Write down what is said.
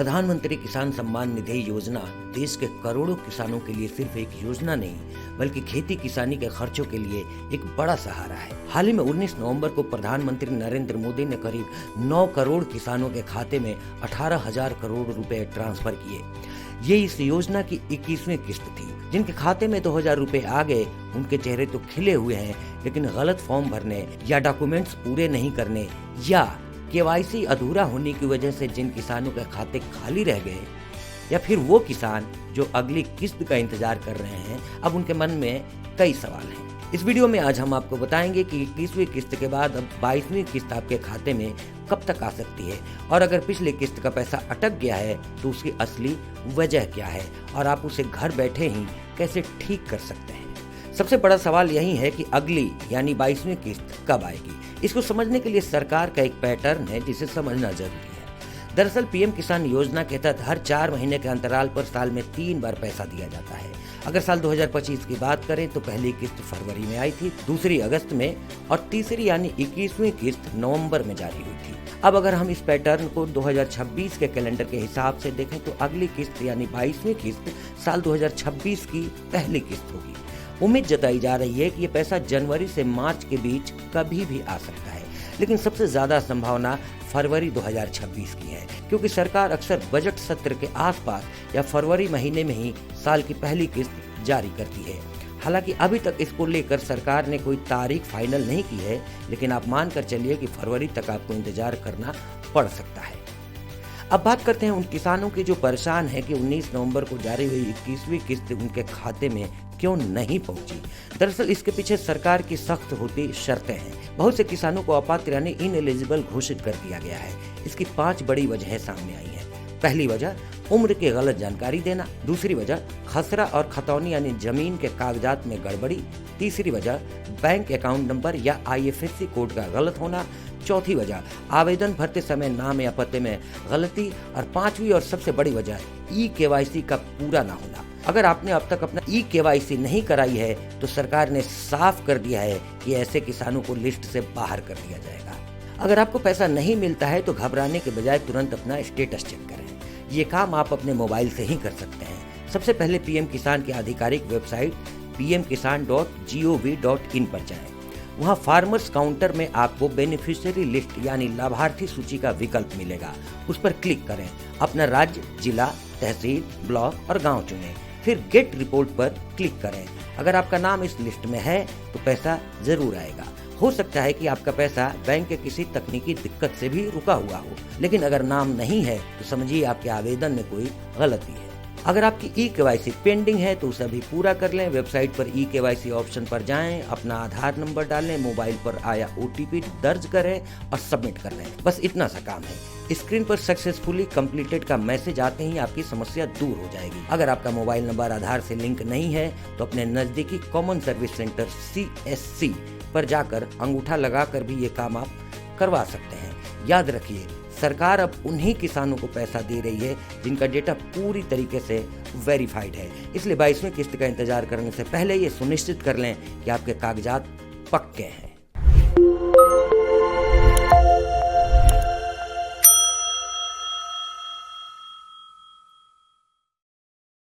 प्रधानमंत्री किसान सम्मान निधि योजना देश के करोड़ों किसानों के लिए सिर्फ एक योजना नहीं बल्कि खेती किसानी के खर्चों के लिए एक बड़ा सहारा है। हाल ही में 19 नवंबर को प्रधानमंत्री नरेंद्र मोदी ने करीब 9 करोड़ किसानों के खाते में 18,000 करोड़ रुपए ट्रांसफर किए। ये इस योजना की 21वीं किस्त थी। जिनके खाते में 2,000 रुपए आ गए उनके चेहरे तो खिले हुए हैं, लेकिन गलत फॉर्म भरने या डॉक्यूमेंट्स पूरे नहीं करने या केवाईसी अधूरा होने की वजह से जिन किसानों के खाते खाली रह गए, या फिर वो किसान जो अगली किस्त का इंतजार कर रहे हैं, अब उनके मन में कई सवाल हैं। इस वीडियो में आज हम आपको बताएंगे कि 21वीं किस्त के बाद अब 22वीं किस्त आपके खाते में कब तक आ सकती है, और अगर पिछली किस्त का पैसा अटक गया है तो उसकी असली वजह क्या है और आप उसे घर बैठे ही कैसे ठीक कर सकते हैं। सबसे बड़ा सवाल यही है कि अगली यानी 22वीं किस्त कब आएगी। इसको समझने के लिए सरकार का एक पैटर्न है जिसे समझना जरूरी है। दरअसल पीएम किसान योजना के तहत हर 4 महीने के अंतराल पर साल में 3 बार पैसा दिया जाता है। अगर साल 2025 की बात करें तो पहली किस्त फरवरी में आई थी, दूसरी अगस्त में और तीसरी यानी 21वीं किस्त नवंबर में जारी हुई थी। अब अगर हम इस पैटर्न को 2026 के कैलेंडर के हिसाब से देखें तो अगली किस्त यानी 22वीं किस्त साल 2026 की पहली किस्त होगी। उम्मीद जताई जा रही है कि ये पैसा जनवरी से मार्च के बीच कभी भी आ सकता है, लेकिन सबसे ज्यादा संभावना फरवरी 2026 की है, क्योंकि सरकार अक्सर बजट सत्र के आसपास या फरवरी महीने में ही साल की पहली किस्त जारी करती है। हालांकि अभी तक इसको लेकर सरकार ने कोई तारीख फाइनल नहीं की है, लेकिन आप मानकर चलिए कि फरवरी तक आपको इंतजार करना पड़ सकता है। अब बात करते हैं उन किसानों की जो परेशान है कि 19 नवंबर को जारी हुई 21वीं किस्त उनके खाते में क्यों नहीं पहुंची। दरअसल इसके पीछे सरकार की सख्त होती शर्तें हैं। बहुत से किसानों को अपात्र यानी इनएलिजिबल घोषित कर दिया गया है। इसकी 5 बड़ी वजहें सामने आई हैं। पहली वजह उम्र की गलत जानकारी देना, दूसरी वजह खसरा और खतौनी यानी जमीन के कागजात में गड़बड़ी, तीसरी वजह बैंक अकाउंट नंबर या IFSC कोड का गलत होना, चौथी वजह आवेदन भरते समय नाम या पते में गलती, और 5वीं और सबसे बड़ी वजह KYC का पूरा ना होना। अगर आपने अब तक अपना KYC नहीं कराई है तो सरकार ने साफ कर दिया है कि ऐसे किसानों को लिस्ट से बाहर कर दिया जाएगा। अगर आपको पैसा नहीं मिलता है तो घबराने के बजाय तुरंत अपना स्टेटस चेक करें। ये काम आप अपने मोबाइल से ही कर सकते हैं। सबसे पहले पीएम किसान की आधिकारिक वेबसाइट pmkisan.gov.in पर जाएं। वहाँ फार्मर्स काउंटर में आपको बेनिफिशियरी लिस्ट यानी लाभार्थी सूची का विकल्प मिलेगा। उस पर क्लिक करें, अपना राज्य, जिला, तहसील, ब्लॉक और गांव चुनें, फिर गेट रिपोर्ट पर क्लिक करें। अगर आपका नाम इस लिस्ट में है तो पैसा जरूर आएगा। हो सकता है कि आपका पैसा बैंक के किसी तकनीकी दिक्कत से भी रुका हुआ हो, लेकिन अगर नाम नहीं है तो समझिए आपके आवेदन में कोई गलती है। अगर आपकी KYC पेंडिंग है तो उसे भी पूरा कर लें। वेबसाइट पर KYC ऑप्शन पर जाएं, अपना आधार नंबर डालें, मोबाइल पर आया OTP दर्ज करें और सबमिट कर दें। बस इतना सा काम है। स्क्रीन पर सक्सेसफुली कंप्लीटेड का मैसेज आते ही आपकी समस्या दूर हो जाएगी। अगर आपका मोबाइल नंबर आधार से लिंक नहीं है तो अपने नजदीकी कॉमन सर्विस सेंटर CSC पर जाकर अंगूठा लगाकर भी ये काम आप करवा सकते हैं। याद रखिए, सरकार अब उन्हीं किसानों को पैसा दे रही है जिनका डेटा पूरी तरीके से वेरीफाइड है। इसलिए 22वीं किस्त का इंतजार करने से पहले ये सुनिश्चित कर लें कि आपके कागजात पक्के हैं।